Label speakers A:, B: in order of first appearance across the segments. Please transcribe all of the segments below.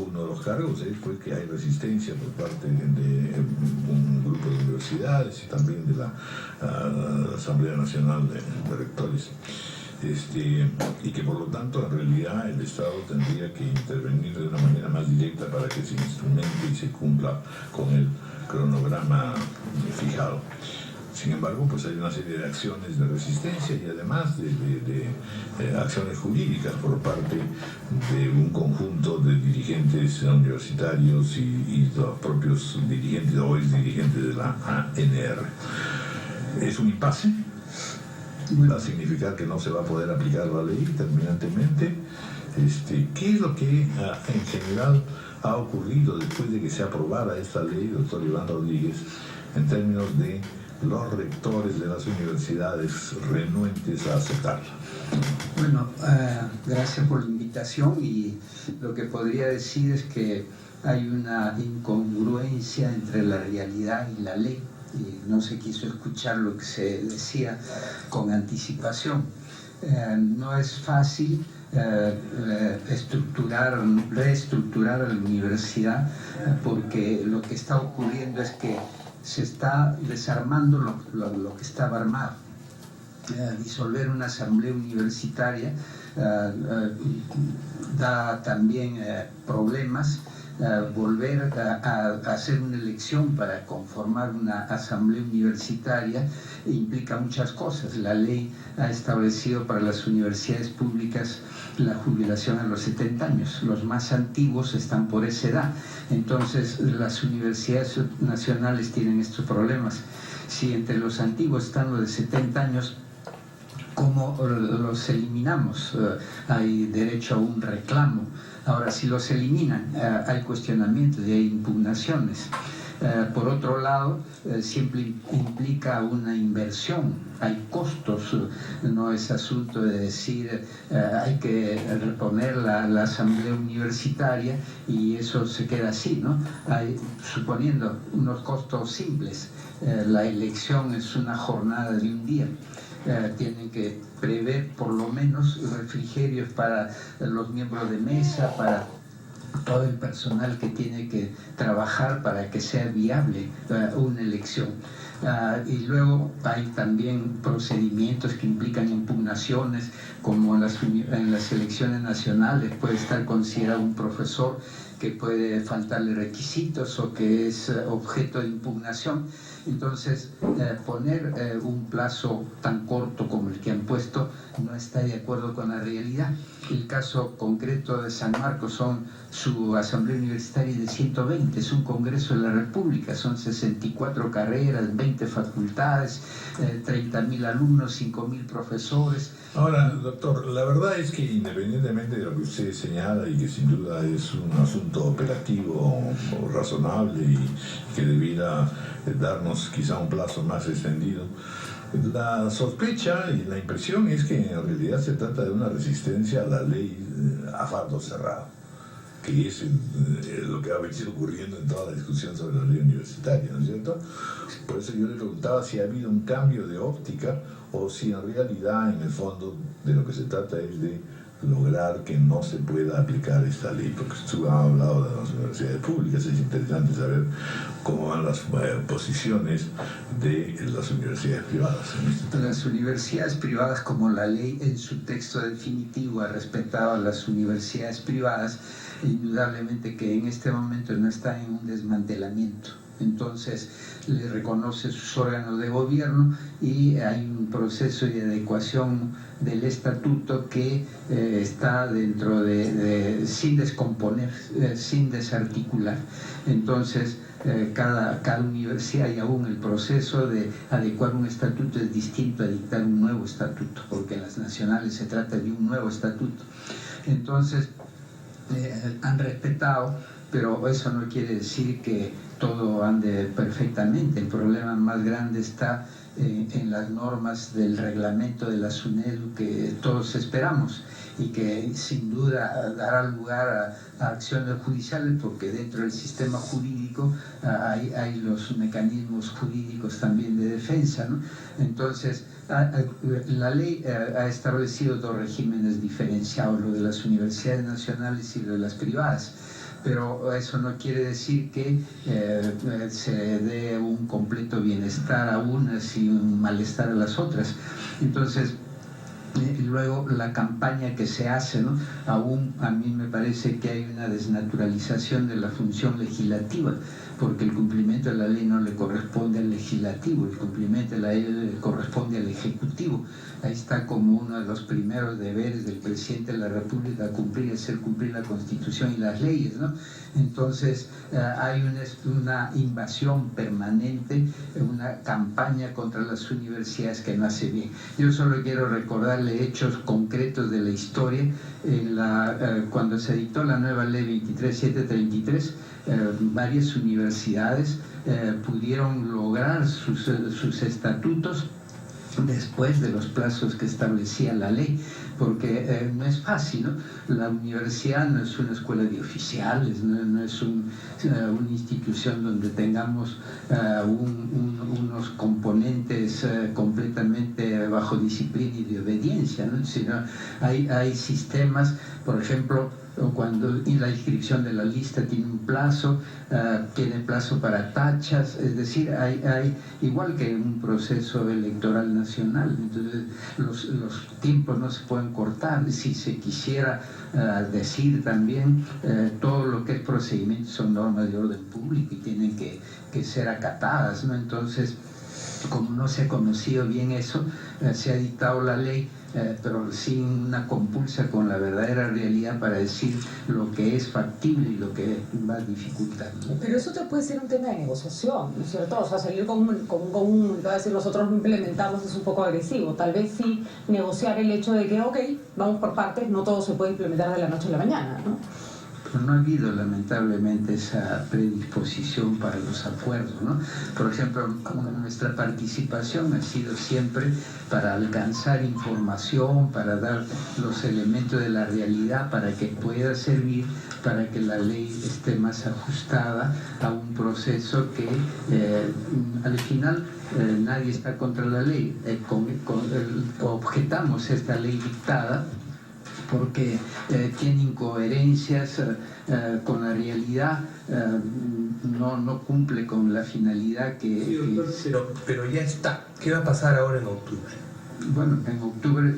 A: Uno de los cargos fue que hay resistencia por parte de un grupo de universidades y también de la Asamblea Nacional de Rectores. Y que por lo tanto en realidad el Estado tendría que intervenir de una manera más directa para que se instrumente y se cumpla con el cronograma fijado. Sin embargo, pues hay una serie de acciones de resistencia y además de acciones jurídicas por parte de un conjunto de dirigentes universitarios y los propios dirigentes o exdirigentes de la ANR. Es un impasse. Va a significar que no se va a poder aplicar la ley terminantemente. ¿Qué es lo que en general ha ocurrido después de que se aprobara esta ley, doctor Iván Rodríguez, en términos de los rectores de las universidades renuentes a aceptarla?
B: Bueno, gracias por la invitación, y lo que podría decir es que hay una incongruencia entre la realidad y la ley, y no se quiso escuchar lo que se decía con anticipación. No es fácil reestructurar a la universidad, porque lo que está ocurriendo es que se está desarmando lo que estaba armado. Disolver una asamblea universitaria da también problemas. Volver a hacer una elección para conformar una asamblea universitaria implica muchas cosas. La ley ha establecido para las universidades públicas la jubilación a los 70 años. Los más antiguos están por esa edad. Entonces, las universidades nacionales tienen estos problemas. Si entre los antiguos están los de 70 años, ¿cómo los eliminamos? Hay derecho a un reclamo. Ahora, si los eliminan, hay cuestionamientos y hay impugnaciones. Por otro lado, siempre implica una inversión, hay costos. No es asunto de decir hay que reponer la asamblea universitaria y eso se queda así, ¿no? Hay, suponiendo unos costos simples, la elección es una jornada de un día. Tienen que prever por lo menos refrigerios para los miembros de mesa, para todo el personal que tiene que trabajar para que sea viable una elección. Y luego hay también procedimientos que implican impugnaciones, como en las elecciones nacionales puede estar considerado un profesor que puede faltarle requisitos o que es objeto de impugnación. Entonces, poner un plazo tan corto como el que han puesto no está de acuerdo con la realidad. El caso concreto de San Marcos su asamblea universitaria de 120, es un congreso de la República, son 64 carreras, 20 facultades, 30.000 alumnos, 5.000 profesores.
A: Ahora, doctor, la verdad es que independientemente de lo que usted señala y que sin duda es un asunto operativo o razonable y que debiera darnos quizá un plazo más extendido, la sospecha y la impresión es que en realidad se trata de una resistencia a la ley a fardo cerrado, que es lo que ha venido ocurriendo en toda la discusión sobre la ley universitaria, ¿no es cierto? Por eso yo le preguntaba si ha habido un cambio de óptica o si en realidad, en el fondo, de lo que se trata es de lograr que no se pueda aplicar esta ley, porque usted ha hablado de las universidades públicas. Es interesante saber cómo van las posiciones de las universidades privadas en este tema.
B: Las universidades privadas, como la ley en su texto definitivo ha respetado a las universidades privadas, indudablemente que en este momento no están en un desmantelamiento. Entonces le reconoce sus órganos de gobierno y hay un proceso de adecuación del estatuto que está dentro sin descomponer, sin desarticular. Entonces cada universidad, y aún el proceso de adecuar un estatuto es distinto a dictar un nuevo estatuto, porque en las nacionales se trata de un nuevo estatuto. Entonces han respetado, pero eso no quiere decir que todo ande perfectamente. El problema más grande está en las normas del reglamento de la SUNEDU que todos esperamos y que sin duda dará lugar a acciones judiciales, porque dentro del sistema jurídico hay los mecanismos jurídicos también de defensa, ¿no? Entonces, la ley ha establecido dos regímenes diferenciados, lo de las universidades nacionales y lo de las privadas. pero eso no quiere decir que se dé un completo bienestar a unas y un malestar a las otras. Entonces, luego la campaña que se hace, ¿no? Aún a mí me parece que hay una desnaturalización de la función legislativa, porque el cumplimiento de la ley no le corresponde al legislativo, el cumplimiento de la ley le corresponde al ejecutivo. Ahí está como uno de los primeros deberes del presidente de la República, hacer cumplir la Constitución y las leyes, ¿no? Entonces hay una invasión permanente, una campaña contra las universidades que no hace bien. Yo solo quiero recordarle hechos concretos de la historia. Cuando se dictó la nueva ley 23733, varias universidades pudieron lograr sus estatutos después de los plazos que establecía la ley, porque no es fácil, ¿no? La universidad no es una escuela de oficiales, no es una institución donde tengamos unos componentes completamente bajo disciplina y de obediencia, ¿no? Sino hay sistemas, por ejemplo, cuando la inscripción de la lista tiene un plazo, tiene plazo para tachas, es decir, hay igual que un proceso electoral nacional, entonces los tiempos no se pueden cortar. Si se quisiera decir también, todo lo que es procedimiento son normas de orden público y tienen que ser acatadas, ¿no? Entonces, como no se ha conocido bien eso, se ha dictado la ley, pero sin una compulsa con la verdadera realidad para decir lo que es factible y lo que va a dificultar.
C: Pero eso te puede ser un tema de negociación, ¿no es cierto? O sea, salir con va a decir nosotros no implementamos es un poco agresivo. Tal vez sí negociar el hecho de que, ok, vamos por partes, no todo se puede implementar de la noche a la mañana, ¿no?
B: Pero no ha habido lamentablemente esa predisposición para los acuerdos, ¿no? Por ejemplo, nuestra participación ha sido siempre para alcanzar información, para dar los elementos de la realidad, para que pueda servir, para que la ley esté más ajustada a un proceso que al final nadie está contra la ley. Objetamos esta ley dictada porque tiene incoherencias con la realidad, no cumple con la finalidad que...
D: Sí, doctor, pero ya está. ¿Qué va a pasar ahora en octubre?
B: Bueno, en octubre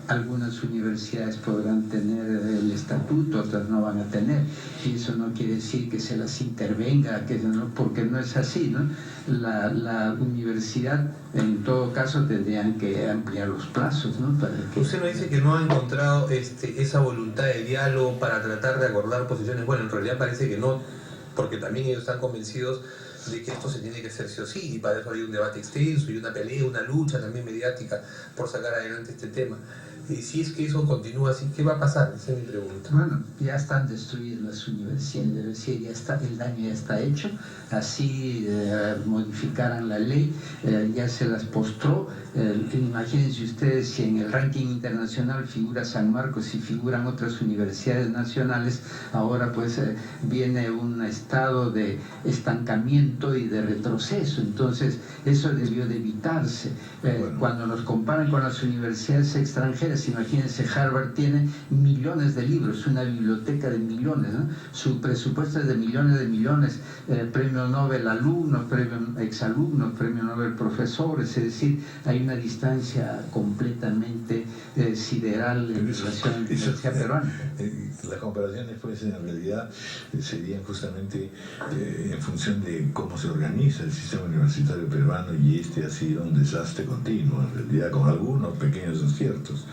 B: algunas universidades podrán tener el estatuto, otras no van a tener, y eso no quiere decir que se las intervenga, porque no es así, ¿no? La universidad, en todo caso, tendrían que ampliar los plazos, ¿no?
D: Usted nos dice que no ha encontrado esa voluntad de diálogo para tratar de acordar posiciones. Bueno, en realidad parece que no, porque también ellos están convencidos de que esto se tiene que hacer sí o sí, y para eso hay un debate extenso y una pelea, una lucha también mediática por sacar adelante este tema. Y si es que eso continúa así, ¿qué va a pasar? Esa es mi pregunta.
B: Bueno, ya están destruidas las universidades, el daño ya está hecho, así modificaran la ley, ya se las postró. Imagínense ustedes si en el ranking internacional figura San Marcos y figuran otras universidades nacionales, ahora pues viene un estado de estancamiento y de retroceso, entonces eso debió de evitarse. Cuando nos comparan con las universidades extranjeras, imagínense, Harvard tiene millones de libros, una biblioteca de millones, ¿no? Su presupuesto es de millones, premio Nobel alumnos, premio exalumnos, premio Nobel profesores, es decir, hay una distancia completamente sideral en relación a la universidad peruana.
A: Las comparaciones pues en realidad serían justamente en función de cómo se organiza el sistema universitario peruano, y este ha sido un desastre continuo, en realidad, con algunos pequeños aciertos.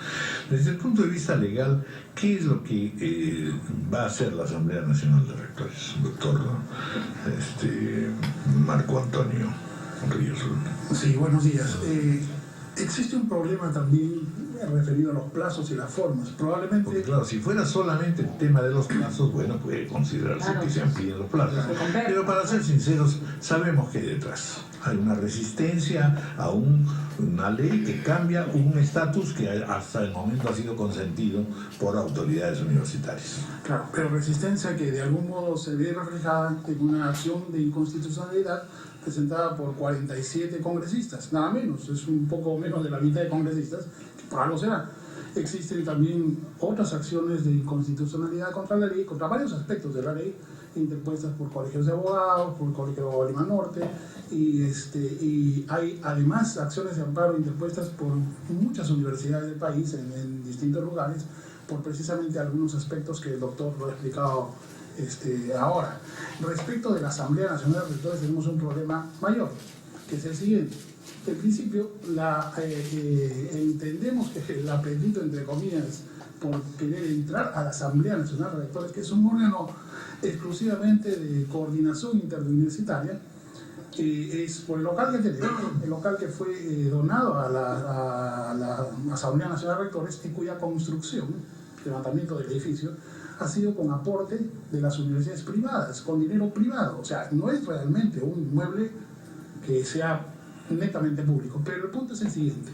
A: Desde el punto de vista legal, ¿qué es lo que va a hacer la Asamblea Nacional de Rectores, doctor Marco Antonio Ríos?
E: Sí, buenos días. Existe un problema también referido a los plazos y las formas. Probablemente...
A: Porque claro, si fuera solamente el tema de los plazos, bueno, puede considerarse que se amplíen los plazos. Pero para ser sinceros, sabemos que hay detrás. Hay una resistencia a una ley que cambia un estatus que hasta el momento ha sido consentido por autoridades universitarias.
E: Claro, pero resistencia que de algún modo se ve reflejada en una acción de inconstitucionalidad presentada por 47 congresistas, nada menos, es un poco menos de la mitad de congresistas, que por algo será. Existen también otras acciones de inconstitucionalidad contra la ley, contra varios aspectos de la ley, interpuestas por colegios de abogados, por el Colegio Lima Norte, y hay además acciones de amparo interpuestas por muchas universidades del país en distintos lugares, por precisamente algunos aspectos que el doctor lo ha explicado ahora. Respecto de la Asamblea Nacional de Rectores tenemos un problema mayor, que es el siguiente. En principio, entendemos que el apetito, entre comillas, por querer entrar a la Asamblea Nacional de Rectores, que es un órgano exclusivamente de coordinación interuniversitaria, es por el local que tenemos, el local que fue donado a la Asamblea Nacional de Rectores y cuya construcción, levantamiento del edificio, ha sido con aporte de las universidades privadas, con dinero privado. O sea, no es realmente un inmueble que sea netamente público. Pero el punto es el siguiente.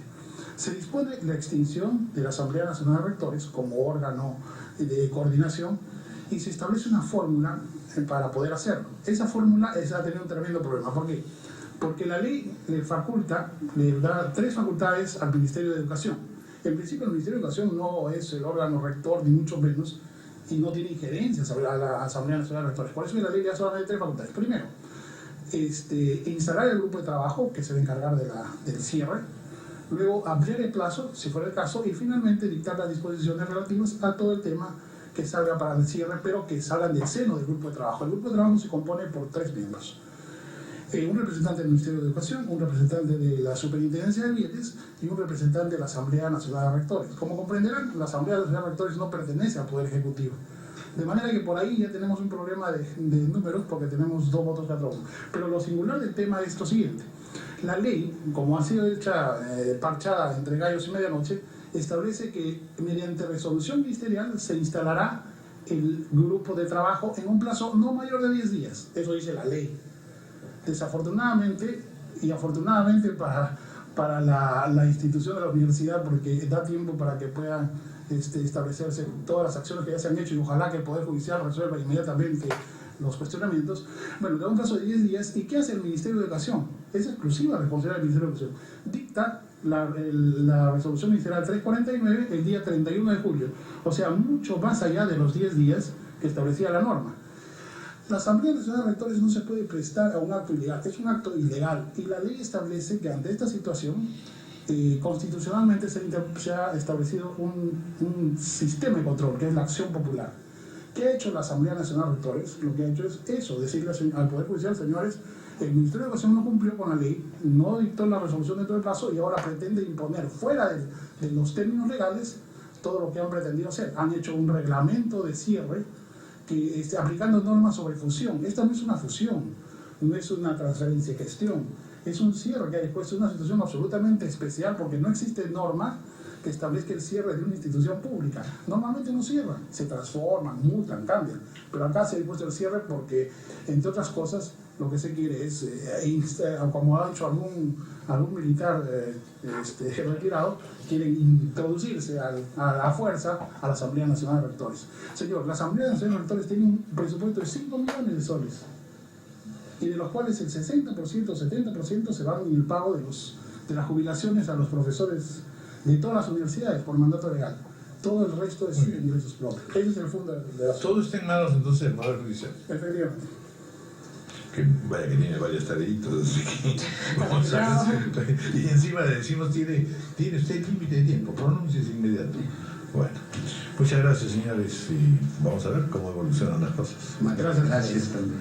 E: Se dispone la extinción de la Asamblea Nacional de Rectores como órgano de coordinación y se establece una fórmula para poder hacerlo. Esa fórmula ha tenido un tremendo problema. ¿Por qué? Porque la ley le da 3 facultades al Ministerio de Educación. En principio el Ministerio de Educación no es el órgano rector, ni mucho menos, y no tiene injerencias a la Asamblea Nacional de Rectores. Por eso la ley le da solamente 3 facultades. Primero, instalar el grupo de trabajo que se va a encargar del cierre, luego ampliar el plazo, si fuera el caso, y finalmente dictar las disposiciones relativas a todo el tema que salga para el cierre, pero que salgan del seno del grupo de trabajo. El grupo de trabajo se compone por 3 miembros. Un representante del Ministerio de Educación, un representante de la Superintendencia de Bienes y un representante de la Asamblea Nacional de Rectores. Como comprenderán, la Asamblea Nacional de Rectores no pertenece al Poder Ejecutivo. De manera que por ahí ya tenemos un problema de números porque tenemos 2 votos cada uno. Pero lo singular del tema es lo siguiente. La ley, como ha sido hecha parchada entre gallos y medianoche, establece que mediante resolución ministerial se instalará el grupo de trabajo en un plazo no mayor de 10 días. Eso dice la ley. Desafortunadamente, y afortunadamente para la institución de la universidad, porque da tiempo para que puedan establecerse todas las acciones que ya se han hecho y ojalá que el Poder Judicial resuelva inmediatamente los cuestionamientos. Bueno, da un plazo de 10 días. ¿Y qué hace el Ministerio de Educación? Es exclusiva responsabilidad del Ministerio de Educación. Dicta la resolución ministerial 349 el día 31 de julio. O sea, mucho más allá de los 10 días que establecía la norma. La Asamblea Nacional de Rectores no se puede prestar a un acto ilegal, es un acto ilegal. Y la ley establece que ante esta situación, constitucionalmente se ha establecido un sistema de control, que es la acción popular. ¿Qué ha hecho la Asamblea Nacional de Rectores? Lo que ha hecho es eso, decirle al Poder Judicial, señores, el Ministerio de Educación no cumplió con la ley, no dictó la resolución dentro del plazo y ahora pretende imponer fuera de los términos legales todo lo que han pretendido hacer. Han hecho un reglamento de cierre que aplicando normas sobre fusión. Esta no es una fusión, no es una transferencia de gestión, es un cierre que ha dispuesto una situación absolutamente especial porque no existe norma que establezca el cierre de una institución pública. Normalmente no cierran, se transforman, mutan, cambian, pero acá se ha dispuesto el cierre porque, entre otras cosas, lo que se quiere es, como ha dicho algún militar retirado, quieren introducirse a la fuerza a la Asamblea Nacional de Rectores. Señor, la Asamblea Nacional de Rectores tiene un presupuesto de 5 millones de soles, y de los cuales el 60%, 70% se van en el pago de las jubilaciones a los profesores de todas las universidades por mandato legal. Todo el resto es en ingresos propios. Ese es el fondo de la...
A: Todo está en manos entonces del Poder Judicial.
E: Efectivamente.
A: Que vaya que tiene varios tareitos, así que vamos a ver. Y encima le decimos, tiene usted límite de tiempo, pronúnciese inmediato. Bueno, muchas gracias, señores, y vamos a ver cómo evolucionan las cosas.
B: Gracias también.